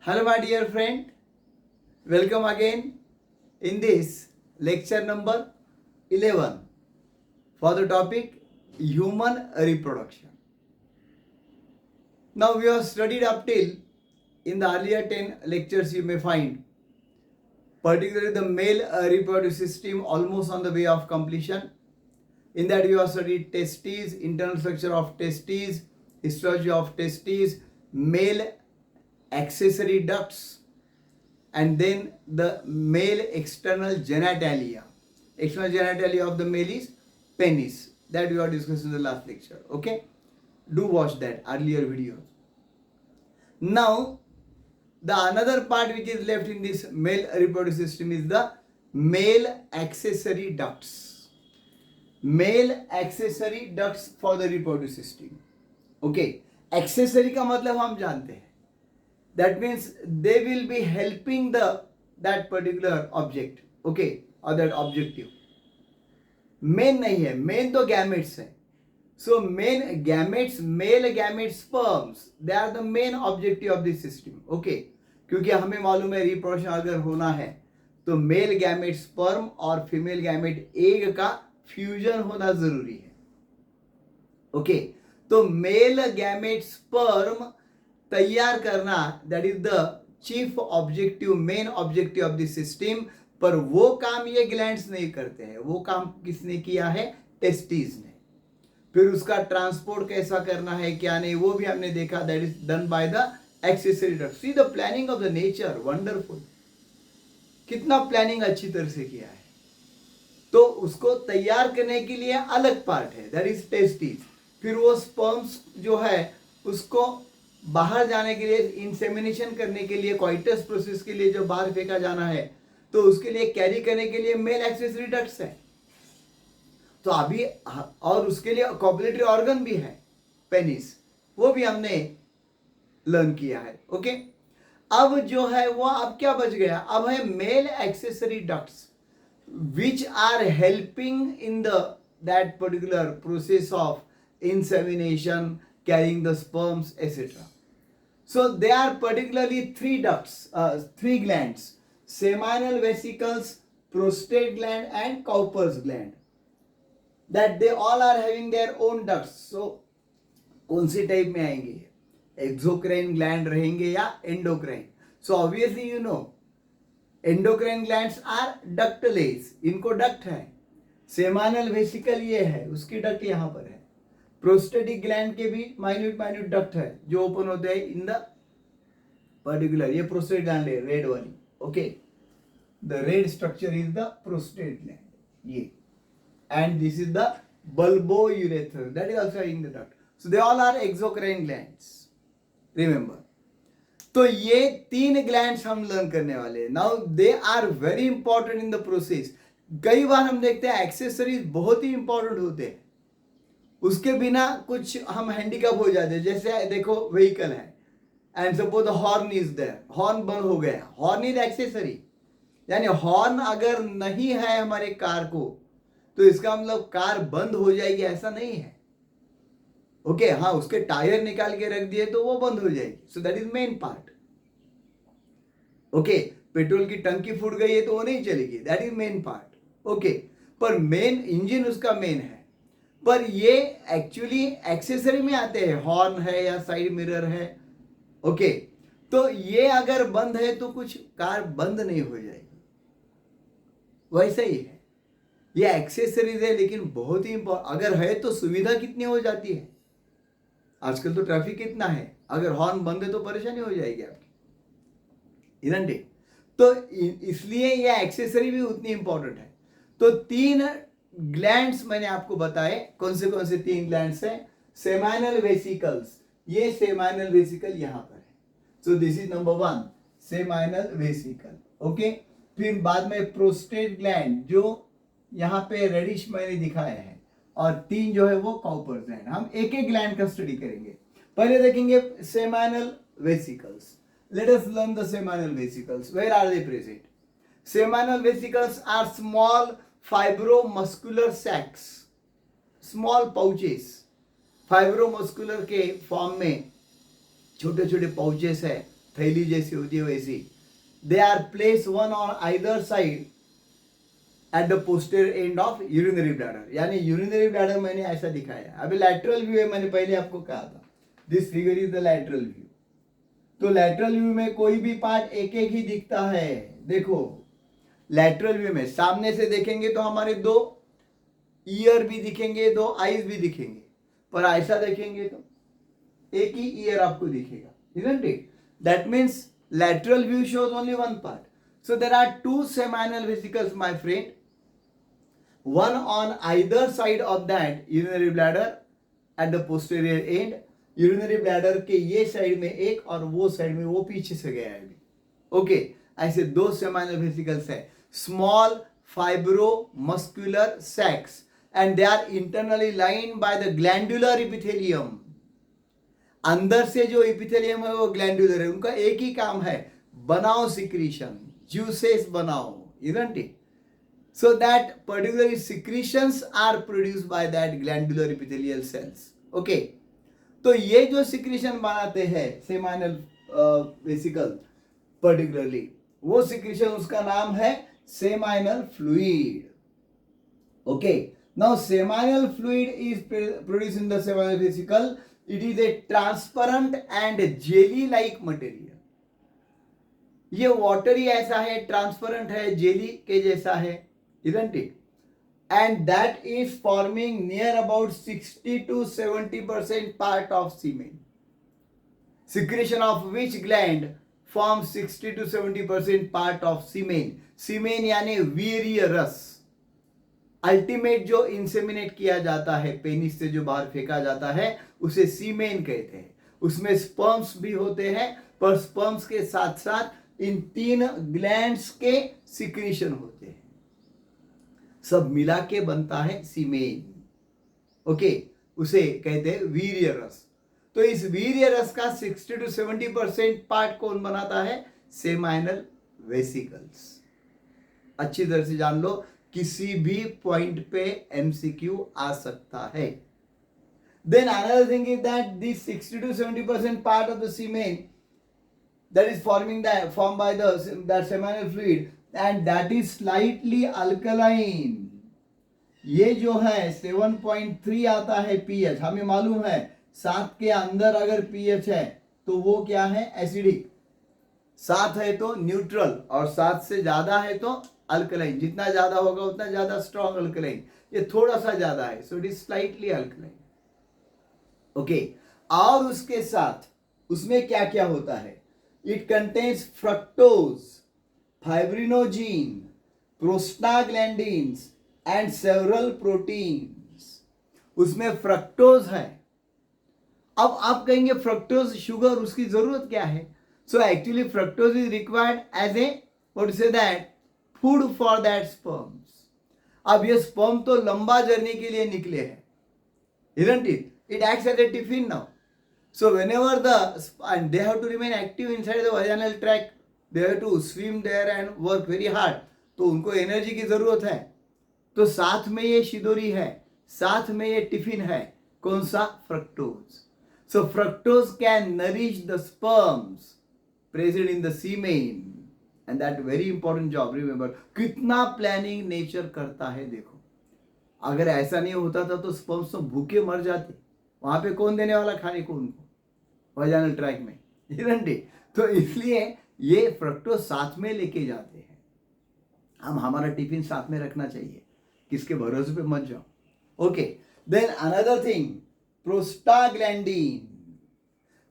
Hello, my dear friend. Welcome again in this lecture number 11 for the topic human reproduction. Now, we have studied up till in the earlier 10 lectures you may find, particularly the male reproductive system almost on the way of completion. In that, we have studied testes, internal structure of testes, histology of testes, male accessory ducts, and then the male external genitalia. External genitalia of the male is penis. That we have discussed in the last lecture. Okay, do watch that earlier video. Now, the another part which is left in this male reproductive system is the male accessory ducts. Male accessory ducts for the reproductive system. Okay, accessory का मतलब हम जानते हैं. That means they will be helping that particular object, okay, or that objective. Main नहीं है, main तो gametes है. So main gametes, male gametes sperms, they are the main objective of this system, okay. क्योंकि हमें मालूम है reproduction अगर होना है तो मेल गैमेट स्पर्म और फीमेल गैमेट एग का फ्यूजन होना जरूरी है, ओके. तो मेल गैमेट स्पर्म तैयार करना, that is the chief objective, main objective of this system. पर वो काम ये ग्लैंड्स नहीं करते हैं, वो काम किसने किया है? टेस्टिस ने. फिर उसका ट्रांसपोर्ट कैसा करना है, क्या नहीं, वो भी हमने देखा. That is done by the accessory duct. See the planning of the nature, wonderful. कितना प्लानिंग अच्छी तरह से किया है. तो उसको तैयार करने के लिए अलग पार्ट है, दैट इज टेस्टिस. फिर वो स्पर्म्स जो है उसको बाहर जाने के लिए, इंसेमिनेशन करने के लिए, कॉइटस प्रोसेस के लिए जो बाहर फेंका जाना है, तो उसके लिए कैरी करने के लिए मेल एक्सेसरी डक्ट्स है. तो अभी और उसके लिए कॉपुलेटरी ऑर्गन भी है, पेनिस, वो भी हमने लर्न किया है, ओके. अब जो है वो अब क्या बच गया? अब है male accessory ducts which are helping in that particular process of insemination, carrying the sperms, etc. So there are particularly three ducts, three glands: seminal vesicles, prostate gland, and Cowper's gland. That they all are having their own ducts. So कौन सी type में आएंगे? Exocrine gland रहेंगे या endocrine? So obviously you know endocrine glands are ductless, इनको duct है. Seminal vesicle ये है, उसकी डक्ट यहाँ पर है. प्रोस्टेटिक ग्लैंड के भी माइन्यूट डक्ट है जो ओपन होते हैं इन द पर्टिकुलर. ये प्रोस्टेट ग्लैंड है, रेड वाली, okay. The red structure is the prostate gland, ये. And this is the bulbourethral, that is also in the duct. So they all are exocrine glands, remember. तो ये तीन glands हम learn करने वाले हैं. Now they are very important in the process. कई बार हम देखते हैं एक्सेसरीज बहुत ही इंपॉर्टेंट होते हैं, उसके बिना कुछ हम हैंडीकैप हो जाते हैं. जैसे देखो व्हीकल है and suppose horn is there, horn बंद हो गया, हॉर्न इज एक्सेसरी. यानी हॉर्न अगर नहीं है हमारे कार को तो इसका मतलब कार बंद हो जाएगी, ऐसा नहीं है, ओके. हाँ, उसके टायर निकाल के रख दिए तो वो बंद हो जाएगी. So that is main part, okay. Petrol की टंकी फूट गई है तो वो नहीं चलेगी, that is main part, okay. पर मेन इंजन उसका मेन है. पर ये एक्चुअली एक्सेसरी में आते हैं, हॉर्न है या साइड मिरर है, ओके. तो ये अगर बंद है तो कुछ कार बंद नहीं हो जाएगी, वैसा ही है. ये एक्सेसरीज है लेकिन बहुत ही इंपॉर्टेंट. अगर है तो सुविधा कितनी हो जाती है. आजकल तो ट्रैफिक कितना है, अगर हॉर्न बंद है तो परेशानी हो जाएगी आपकी, इधर. तो इसलिए ये एक्सेसरी भी उतनी इंपॉर्टेंट है. तो तीन ग्लैंड्स मैंने आपको बताए. कौन से तीन ग्लैंड्स हैं? सेमाइनल वेसिकल्स, ये सेमाइनल वेसिकल यहां पर है. So this is number 1, seminal vesicle, okay. फिर बाद में प्रोस्टेट ग्लैंड जो यहां पे रेडिश मैंने दिखाया है, और तीन जो है वो काउपर ग्लैंड. हम एक एक ग्लैंड का स्टडी करेंगे. पहले देखेंगे seminal vesicles. Let us learn the seminal vesicles. Where are they present? Seminal vesicles are small fibromuscular sacs, small pouches. Fibromuscular के फॉर्म में छोटे छोटे पाउचेस है थैली जैसी होती है वैसी. They are place one on either side at the posterior end of urinary bladder. यानी यूरिनरी ब्लैडर मैंने ऐसा दिखाया. अभी लैटरल व्यू है, मैंने पहले आपको कहा था. This figure is the lateral view. तो लैटरल व्यू में कोई भी पार्ट एक एक ही दिखता है. देखो लैटरल व्यू में सामने से देखेंगे तो हमारे दो ईयर भी दिखेंगे, दो आईज भी दिखेंगे. पर ऐसा देखेंगे तो एक ही ईयर आपको दिखेगा. isn't it? That means lateral view shows only one part. So there are two seminal vesicles, my friend. One on either side of that urinary bladder at the posterior end. Urinary bladder के ये side में एक और वो side में वो पीछे से गया है. ओके, ऐसे दो सेमाइनल वेसिकल्स है. Small fibromuscular sacs and they are internally lined by the glandular epithelium. अंदर से जो इपिथेलियम है वो ग्लैंडुलर है. उनका एक ही काम है, बनाओ सिक्रीशन, ज्यूसेस बनाओ. isn't it? So that particular secretions are produced by that glandular epithelial cells. Okay. तो ये जो सिक्रीशन बनाते हैं सेमाइनल वेसिकल पर्टिकुलरली, वो सिक्रीशन उसका नाम है seminal fluid. Okay, now seminal fluid is produced in the seminal vesicle. It is a transparent and jelly like material. ये वाटरी ऐसा है, ट्रांसपेरेंट है, जेली के जैसा है. isn't it? And that is forming near about 60 to 70% part of semen, secretion of which gland forms 60 to 70% part of semen. semen यानी वीर्य रस. अल्टीमेट जो इंसेमिनेट किया जाता है, पेनिस से जो बाहर फेंका जाता है, उसे सीमेन कहते हैं. उसमें स्पर्म्स भी होते हैं, पर स्पर्म्स के साथ साथ इन तीन ग्लैंड्स के सिक्रीशन होते हैं. सब मिला के बनता है सीमेन. ओके, उसे कहते हैं वीर्य रस. तो इस वीर्य रस का 60 to 70% पार्ट कौन बनाता है? Seminal vesicles. अच्छी तरह से जान लो, किसी भी पॉइंट पे एमसीक्यू आ सकता है. Then another thing is that this 60 to 70% part of the semen that is formed by that seminal fluid, and that is slightly alkaline. ये जो है 7.3 आता है pH. हमें मालूम है 7 के अंदर अगर pH है तो वो क्या है? एसिडिक. 7 है तो न्यूट्रल, और 7 से ज्यादा है तो अल्कलाइन. जितना ज्यादा होगा उतना ज्यादा स्ट्रॉन्ग अल्कलाइन. ये थोड़ा सा ज्यादा है, so it is slightly alkaline. Okay, और उसके साथ उसमें क्या क्या होता है? It contains fructose, fibrinogen, prostaglandins and several proteins. उसमें फ्रक्टोज है. अब आप कहेंगे फ्रक्टोज शुगर, उसकी जरूरत क्या है? So actually fructose is required as a, what to say that, food for that sperms. अब ये स्पर्म तो लंबा जर्नी के लिए निकले हैं, isn't it? It acts as a tiffin now. So whenever and they have to remain active inside the vaginal tract, they have to swim there and work very hard. तो उनको energy की जरूरत है. तो साथ में ये शिदोरी है, साथ में ये टिफिन है. कौन सा? Fructose. So fructose can nourish the sperms present in the semen, and that very important job. Remember, कितना प्लानिंग नेचर करता है. देखो, अगर ऐसा नहीं होता था तो स्पर्म्स तो भूखे मर जाते. वहां पे कौन देने वाला खाने को उनको? वाजाइनल ट्रैक में, isn't it? तो इसलिए ये फ्रक्टोज साथ में लेके जाते हैं. हम हमारा टिफिन साथ में रखना चाहिए, किसके भरोसे पे मत जाओ. Okay, then another thing, prostaglandin.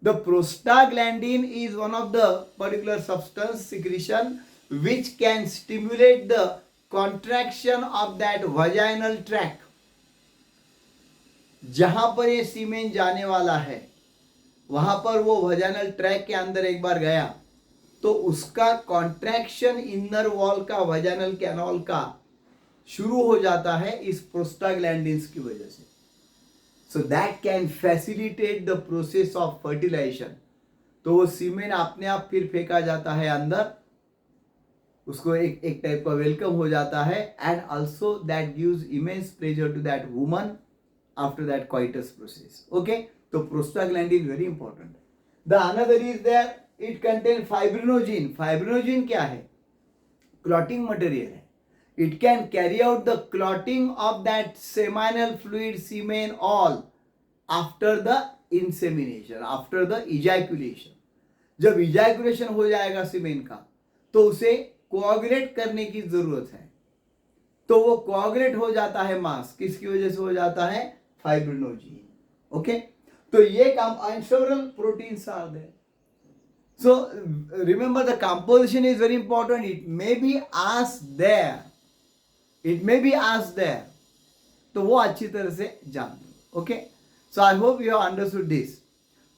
The prostaglandin is one of the particular substance secretion which can stimulate the contraction of that vaginal tract. जहां पर ये सीमेन जाने वाला है, वहां पर वो वजाइनल ट्रैक के अंदर एक बार गया तो उसका कॉन्ट्रैक्शन इनर वॉल का, वजाइनल कैनाल का शुरू हो जाता है इस प्रोस्टाग्लैंडिन्स की वजह से. So that can facilitate the process of fertilization. तो वो सीमेन अपने आप फिर फेंका जाता है अंदर, उसको एक टाइप का वेलकम हो जाता है. And also that gives immense pleasure to that woman after that coitus process. Okay, so prostaglandin is very important. The another is there it contain fibrinogen. Fibrinogen क्या है? क्लॉटिंग मटेरियल है. It can carry out the clotting of that seminal fluid, semen, all after the insemination, after the ejaculation. जब ejaculation हो जाएगा सीमेन का, तो उसे कोआगुलेट करने की जरूरत है. तो वो कोआगुलेट हो जाता है मास. किसकी वजह से हो जाता है? फाइब्रिनोजिन. ओके, तो ये काम, and several proteins are there. So remember, the composition is very important. It may be asked there. It may be asked there. तो वो अच्छी तरह से जान लो. Okay, so I hope you have understood this.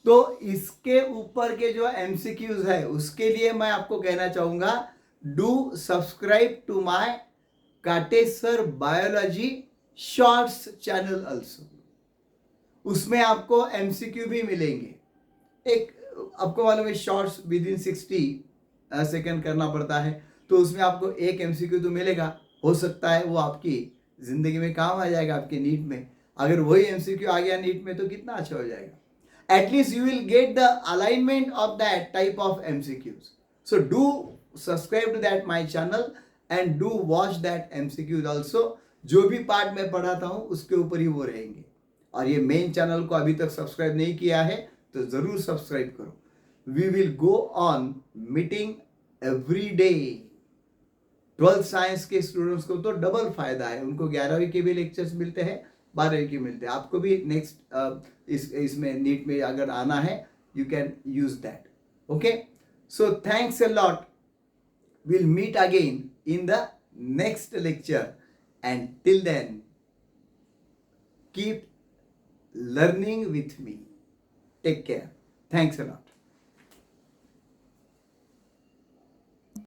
तो इसके ऊपर के जो एमसीक्यूज है उसके लिए मैं आपको कहना चाहूंगा, do subscribe to my Kateser biology shorts channel also. उसमें आपको एमसीक्यू भी मिलेंगे. एक आपको मालूम है शॉर्ट्स विद इन 60 सेकेंड करना पड़ता है, तो उसमें आपको एक एमसीक्यू तो मिलेगा. हो सकता है वो आपकी जिंदगी में काम आ जाएगा, आपके नीट में. अगर वही एमसीक्यू आ गया नीट में तो कितना अच्छा हो जाएगा. At least you will get the alignment of that type of MCQs. So do subscribe to that my channel and do watch that MCQs also. जो भी पार्ट मैं पढ़ाता हूँ उसके ऊपर ही वो रहेंगे. और ये मेन चैनल को अभी तक सब्सक्राइब नहीं किया है तो जरूर सब्सक्राइब करो. We will go on meeting every day. 12th science के स्टूडेंट्स को तो डबल फायदा है. उनको 11वीं के भी लेक्चर्स मिलते हैं, 12वीं के मिलते हैं. आपको भी नेक्स्ट इसमें नीट में अगर आना है, you can use that. Okay, so thanks a lot. Will meet again in the next lecture, and till then keep learning with me. Take care. Thanks a lot.